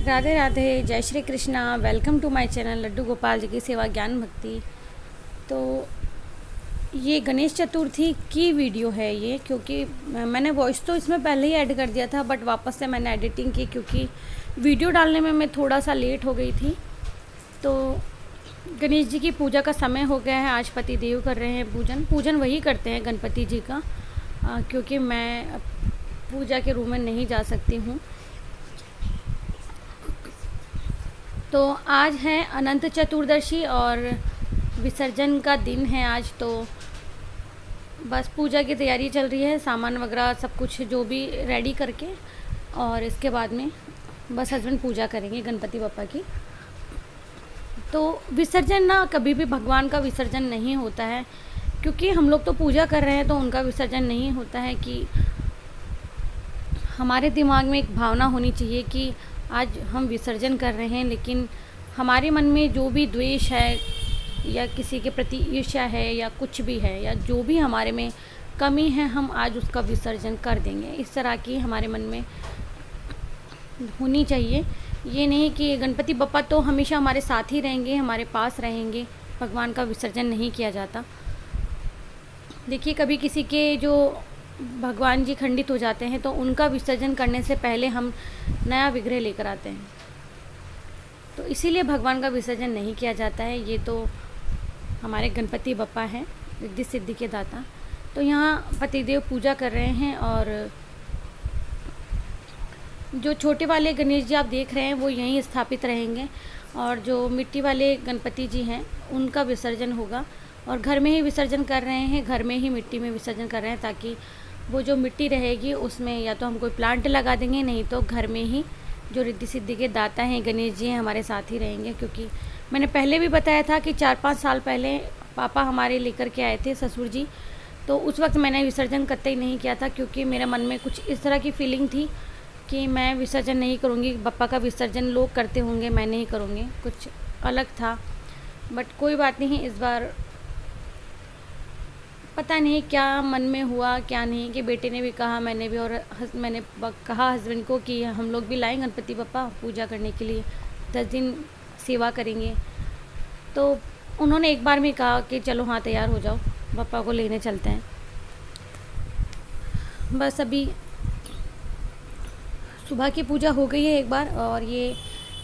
राधे राधे, जय Shri Krishna. Welcome to my channel Laddu Gopal ji की सेवा ज्ञान भक्ति। तो ये गणेश चतुर्थी की वीडियो है ये, क्योंकि मैंने वॉइस तो इसमें पहले ही ऐड कर दिया था, बट वापस से मैंने एडिटिंग की क्योंकि वीडियो डालने में मैं थोड़ा सा लेट हो गई थी। तो गणेश जी की पूजा का समय हो गया है। आज पति देव कर रहे हैं पूजन वही करते हैं गणपति जी का, क्योंकि मैं पूजा के रूम में नहीं जा सकती हूँ। तो आज है अनंत चतुर्दशी और विसर्जन का दिन है आज। तो बस पूजा की तैयारी चल रही है, सामान वगैरह सब कुछ जो भी रेडी करके, और इसके बाद में बस हस्बैंड पूजा करेंगे गणपति बप्पा की। तो विसर्जन ना कभी भी भगवान का विसर्जन नहीं होता है, क्योंकि हम लोग तो पूजा कर रहे हैं तो उनका विसर्जन नहीं होता है। कि हमारे दिमाग में एक भावना होनी चाहिए कि आज हम विसर्जन कर रहे हैं, लेकिन हमारे मन में जो भी द्वेष है या किसी के प्रति ईर्ष्या है या कुछ भी है या जो भी हमारे में कमी है, हम आज उसका विसर्जन कर देंगे। इस तरह की हमारे मन में होनी चाहिए। ये नहीं कि गणपति बप्पा तो हमेशा हमारे साथ ही रहेंगे, हमारे पास रहेंगे, भगवान का विसर्जन नहीं किया जाता। देखिए, कभी किसी के जो भगवान जी खंडित हो जाते हैं तो उनका विसर्जन करने से पहले हम नया विग्रह लेकर आते हैं, तो इसीलिए भगवान का विसर्जन नहीं किया जाता है। ये तो हमारे गणपति बप्पा हैं, रिद्धि सिद्धि के दाता। तो यहाँ पतिदेव पूजा कर रहे हैं, और जो छोटे वाले गणेश जी आप देख रहे हैं वो यहीं स्थापित रहेंगे, और जो मिट्टी वाले गणपति जी हैं उनका विसर्जन होगा। और घर में ही विसर्जन कर रहे हैं, घर में ही मिट्टी में विसर्जन कर रहे हैं, ताकि वो जो मिट्टी रहेगी उसमें या तो हम कोई प्लांट लगा देंगे, नहीं तो घर में ही जो रिद्धि सिद्धि के दाता हैं गणेश जी हैं हमारे साथ ही रहेंगे। क्योंकि मैंने पहले भी बताया था कि 4-5 साल पहले पापा हमारे लेकर के आए थे, ससुर जी। तो उस वक्त मैंने विसर्जन कतई नहीं किया था, क्योंकि मेरे मन में कुछ इस तरह की फीलिंग थी कि मैं विसर्जन नहीं करूँगी, बप्पा का विसर्जन लोग करते होंगे, मैं नहीं करूँगी, कुछ अलग था। बट कोई बात नहीं, इस बार पता नहीं क्या मन में हुआ क्या नहीं, कि बेटे ने भी कहा, मैंने भी, और मैंने कहा हस्बैंड को कि हम लोग भी लाएं गणपति बप्पा पूजा करने के लिए, 10 दिन सेवा करेंगे। तो उन्होंने एक बार में कहा कि चलो हाँ तैयार हो जाओ, बप्पा को लेने चलते हैं। बस अभी सुबह की पूजा हो गई है एक बार, और ये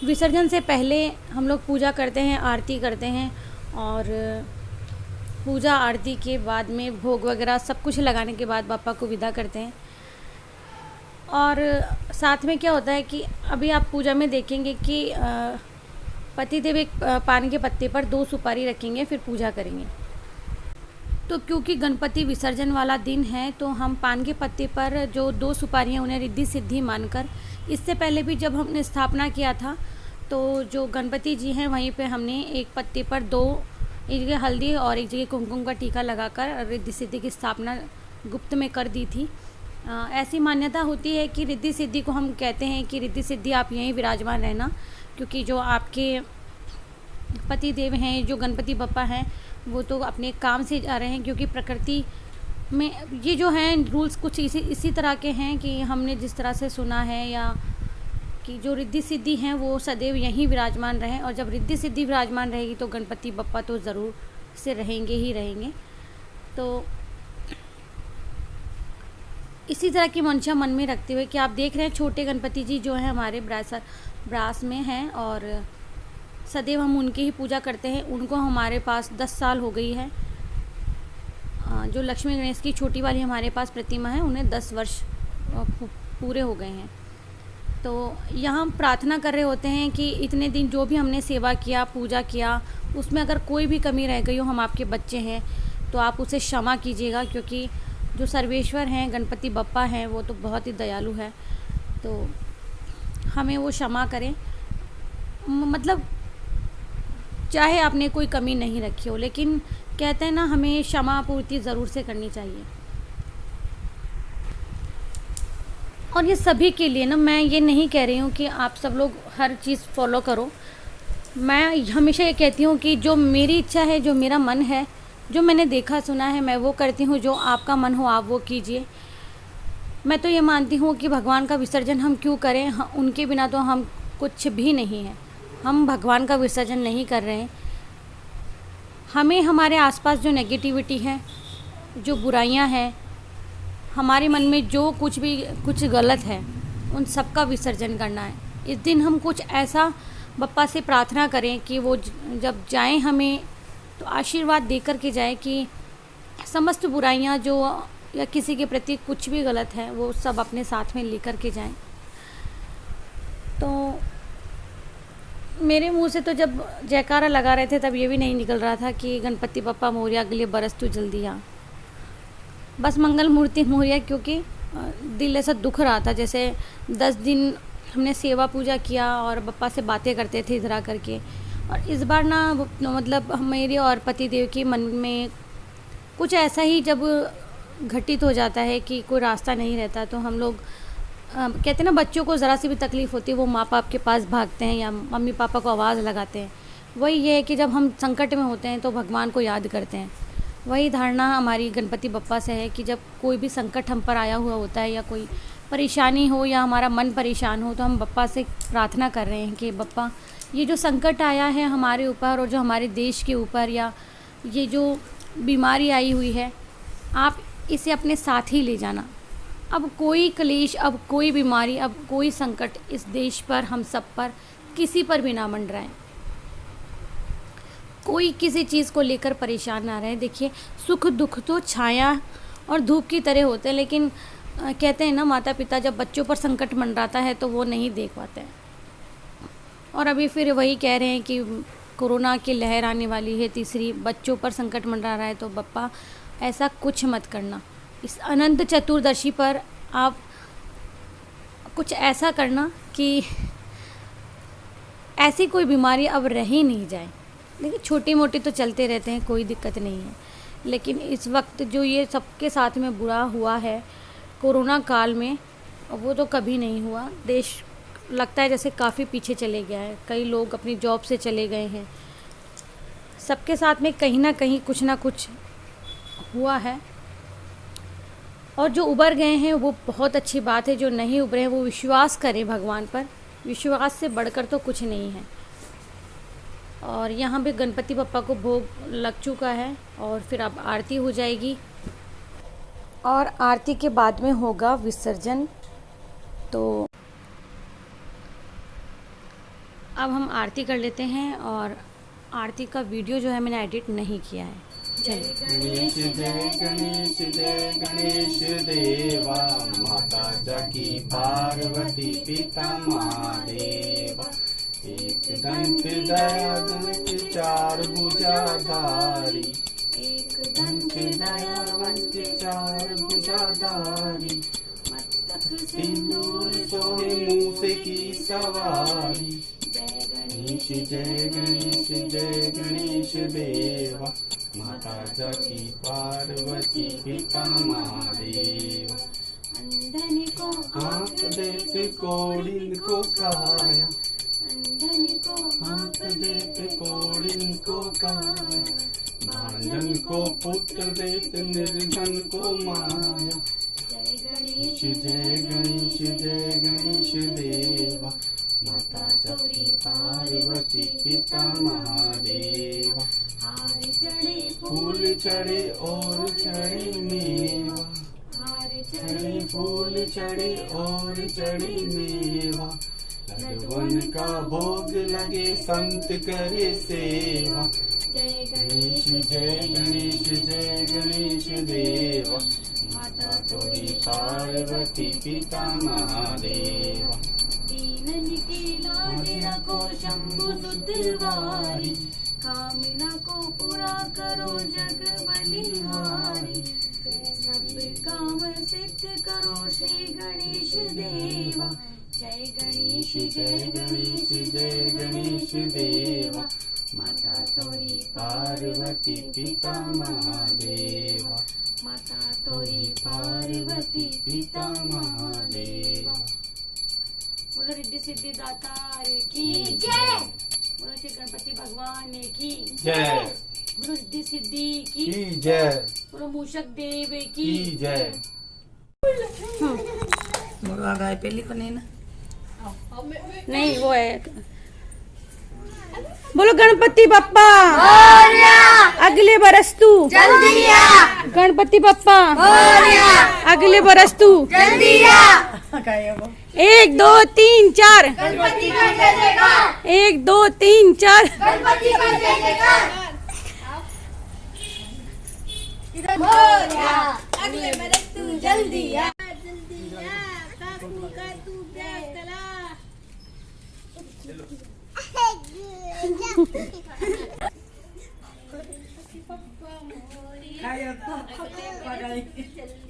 विसर्जन से पहले हम लोग पूजा करते हैं, आरती करते हैं, और पूजा आरती के बाद में भोग वगैरह सब कुछ लगाने के बाद बप्पा को विदा करते हैं। और साथ में क्या होता है कि अभी आप पूजा में देखेंगे कि पतिदेव एक पान के पत्ते पर 2 सुपारी रखेंगे, फिर पूजा करेंगे। तो क्योंकि गणपति विसर्जन वाला दिन है, तो हम पान के पत्ते पर जो 2 सुपारियाँ उन्हें रिद्धि सिद्धि मानकर, इससे पहले भी जब हमने स्थापना किया था तो जो गणपति जी हैं वहीं पे हमने एक पत्ते पर 2, एक जगह हल्दी और एक जगह कुमकुम का टीका लगाकर रिद्धि सिद्धि की स्थापना गुप्त में कर दी थी। ऐसी मान्यता होती है कि रिद्धि सिद्धि को हम कहते हैं कि रिद्धि सिद्धि आप यहीं विराजमान रहना, क्योंकि जो आपके पति देव हैं, जो गणपति बप्पा हैं, वो तो अपने काम से जा रहे हैं। क्योंकि प्रकृति में ये जो हैं रूल्स कुछ इसी तरह के हैं कि हमने जिस तरह से सुना है, या कि जो रिद्धि सिद्धि हैं वो सदैव यहीं विराजमान रहें, और जब रिद्धि सिद्धि विराजमान रहेगी तो गणपति बप्पा तो ज़रूर से रहेंगे ही रहेंगे। तो इसी तरह की मंशा मन में रखते हुए कि आप देख रहे हैं छोटे गणपति जी जो हैं हमारे ब्रास में हैं, और सदैव हम उनकी ही पूजा करते हैं। उनको हमारे पास 10 साल हो गई है। जो लक्ष्मी गणेश की छोटी वाली हमारे पास प्रतिमा है, उन्हें 10 वर्ष पूरे हो गए हैं। तो यहाँ हम प्रार्थना कर रहे होते हैं कि इतने दिन जो भी हमने सेवा किया, पूजा किया, उसमें अगर कोई भी कमी रह गई हो, हम आपके बच्चे हैं तो आप उसे क्षमा कीजिएगा। क्योंकि जो सर्वेश्वर हैं, गणपति बप्पा हैं, वो तो बहुत ही दयालु है, तो हमें वो क्षमा करें। मतलब चाहे आपने कोई कमी नहीं रखी हो, लेकिन कहते हैं ना, हमें क्षमा पूर्ति ज़रूर से करनी चाहिए। और ये सभी के लिए ना, मैं ये नहीं कह रही हूँ कि आप सब लोग हर चीज़ फॉलो करो। मैं हमेशा ये कहती हूँ कि जो मेरी इच्छा है, जो मेरा मन है, जो मैंने देखा सुना है, मैं वो करती हूँ। जो आपका मन हो आप वो कीजिए। मैं तो ये मानती हूँ कि भगवान का विसर्जन हम क्यों करें, उनके बिना तो हम कुछ भी नहीं है। हम भगवान का विसर्जन नहीं कर रहे हैं। हमें हमारे आसपास जो नेगेटिविटी है, जो बुराइयां हैं, हमारे मन में जो कुछ गलत है, उन सब का विसर्जन करना है। इस दिन हम कुछ ऐसा बप्पा से प्रार्थना करें कि वो जब जाएं हमें तो आशीर्वाद दे कर के जाए कि समस्त बुराइयां जो या किसी के प्रति कुछ भी गलत है वो सब अपने साथ में लेकर के जाएं। तो मेरे मुंह से तो जब जयकारा लगा रहे थे तब ये भी नहीं निकल रहा था कि गणपति बप्पा मोरया, अगले बरस तू जल्दी आ। बस मंगल मूर्ति मोरया, क्योंकि दिल ऐसा दुख रहा था जैसे 10 दिन हमने सेवा पूजा किया और बप्पा से बातें करते थे इधर आकर के। और इस बार ना मतलब मेरे और पतिदेव के मन में कुछ ऐसा ही जब घटित हो जाता है कि कोई रास्ता नहीं रहता, तो हम लोग कहते हैं ना, बच्चों को ज़रा सी भी तकलीफ़ होती है वो माँ बाप के पास भागते हैं या मम्मी पापा को आवाज़ लगाते हैं। वही ये है कि जब हम संकट में होते हैं तो भगवान को याद करते हैं। वही धारणा हमारी गणपति बप्पा से है कि जब कोई भी संकट हम पर आया हुआ होता है या कोई परेशानी हो या हमारा मन परेशान हो, तो हम बप्पा से प्रार्थना कर रहे हैं कि बप्पा ये जो संकट आया है हमारे ऊपर और जो हमारे देश के ऊपर, या ये जो बीमारी आई हुई है, आप इसे अपने साथ ही ले जाना। अब कोई क्लेश, अब कोई बीमारी, अब कोई संकट इस देश पर, हम सब पर, किसी पर भी ना मंडराए। कोई किसी चीज़ को लेकर परेशान ना रहे। देखिए, सुख दुख तो छाया और धूप की तरह होते हैं, लेकिन कहते हैं ना, माता पिता जब बच्चों पर संकट मंडराता है तो वो नहीं देख पाते हैं। और अभी फिर वही कह रहे हैं कि कोरोना की लहर आने वाली है, तीसरी, बच्चों पर संकट मंडरा रहा है। तो बप्पा ऐसा कुछ मत करना। इस अनंत चतुर्दशी पर आप कुछ ऐसा करना कि ऐसी कोई बीमारी अब रह ही नहीं जाए। देखिए, छोटी मोटी तो चलते रहते हैं, कोई दिक्कत नहीं है, लेकिन इस वक्त जो ये सबके साथ में बुरा हुआ है कोरोना काल में, वो तो कभी नहीं हुआ। देश लगता है जैसे काफ़ी पीछे चले गया है। कई लोग अपनी जॉब से चले गए हैं। सबके साथ में कहीं ना कहीं कुछ ना कुछ हुआ है। और जो उबर गए हैं वो बहुत अच्छी बात है, जो नहीं उभरे हैं वो विश्वास करें भगवान पर। विश्वास से बढ़कर तो कुछ नहीं है। और यहाँ पे गणपति बप्पा को भोग लग चुका है और फिर अब आरती हो जाएगी और आरती के बाद में होगा विसर्जन। तो अब हम आरती कर लेते हैं और आरती का वीडियो जो है मैंने एडिट नहीं किया है। चलिए। गणेश जय गणेश देवा, माता जाकी पार्वती पिता महादेवा। एक दंत दयावंत चार भुजाधारी, एक दंत दयावंत चार भुजाधारी। सिंदूर सोहे मूसे की सवारी। जय गणेश देवा, माता जाकी पार्वती पिता महादेव। अंधन को आँख देते कोड़िन को काया, अंधन को आँख देते कोड़िन को काया। भांजन को पुत्र देते निर्धन को माया। जय गणेश देवा, माता जाकी पार्वती पिता महादेवा। फूल चढ़े और चढ़े मेवा, चढ़े फूल चढ़े और चढ़े मेवा। लडवन का भोग लगे संत करे सेवा। जय गणेश देवा, माता तोरी पार्वती पिता महादेवा। दीनन की लाज रखो शंभु सुतवारी, कामना को पूरा करो जग बलिहारी। सब काम सिद्ध करो श्री गणेश देवा। जय गणेश देवा, माता तोरी पार्वती पिता महादेवा। माता तोरी पार्वती पिता महादेवा। बोलो रिद्धि सिद्धि दातार की जय। बोलो श्री गणपति भगवान की जय। बोलो रिद्धि सिद्धि की जय। बोलो मूषक देव की जय। मुर्गा गाय पेली को नहीं ना नहीं वो है। बोलो गणपति बप्पा अगले बरस तू जल्दी आ, गणपति बप्पा अगले बरस तू जल्दी आ। 1 2 3 4 गणपति का जय जयकार, 1 2 3 4 गणपति का जय जयकार। मोरया, अगले बरस तू जल्दी आ।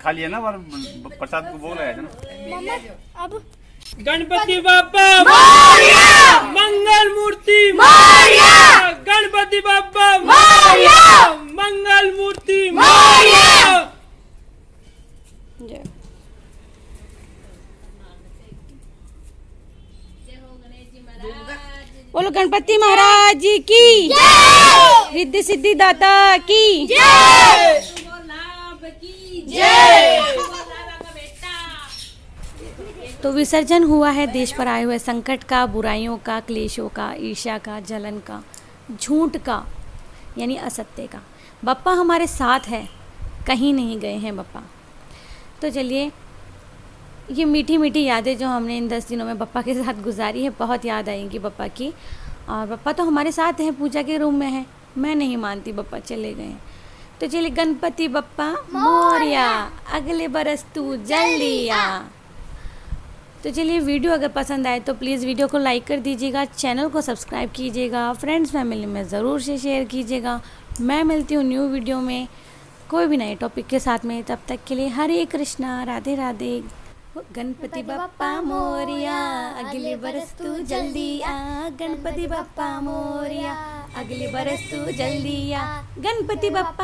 खा लिया ना और प्रसाद को बोल रहा है ना। गणपति बाप्पा मोरया, मंगल मूर्ति मोरया, गणपति बाप्पा मोरया, मंगल मूर्ति मोरया। जय। बोलो गणपति महाराज जी की जय, रिद्धि सिद्धि दाता की जय, जय। तो विसर्जन हुआ है देश पर आए हुए संकट का, बुराइयों का, क्लेशों का, ईर्ष्या का, जलन का, झूठ का यानी असत्य का। बप्पा हमारे साथ है, कहीं नहीं गए हैं बप्पा। तो चलिए ये मीठी मीठी यादें जो हमने इन 10 दिनों में बप्पा के साथ गुजारी है, बहुत याद आएंगी बप्पा की। और बप्पा तो हमारे साथ हैं, पूजा के रूम में है। मैं नहीं मानती बप्पा चले गए हैं। तो चलिए गणपति बप्पा मोरया अगले बरस तू जल्दी आ। तो चलिए वीडियो अगर पसंद आए तो प्लीज़ वीडियो को लाइक कर दीजिएगा, चैनल को सब्सक्राइब कीजिएगा, फ्रेंड्स फैमिली में ज़रूर से शेयर कीजिएगा। मैं मिलती हूँ न्यू वीडियो में कोई भी नए टॉपिक के साथ में। तब तक के लिए हरे कृष्णा, राधे राधे। गणपति बप्पा मोरया अगले बरस तू जल्दी आ, गणपति बप्पा मोरया अगले बरस तू जल्दी आ, गणपति बप्पा।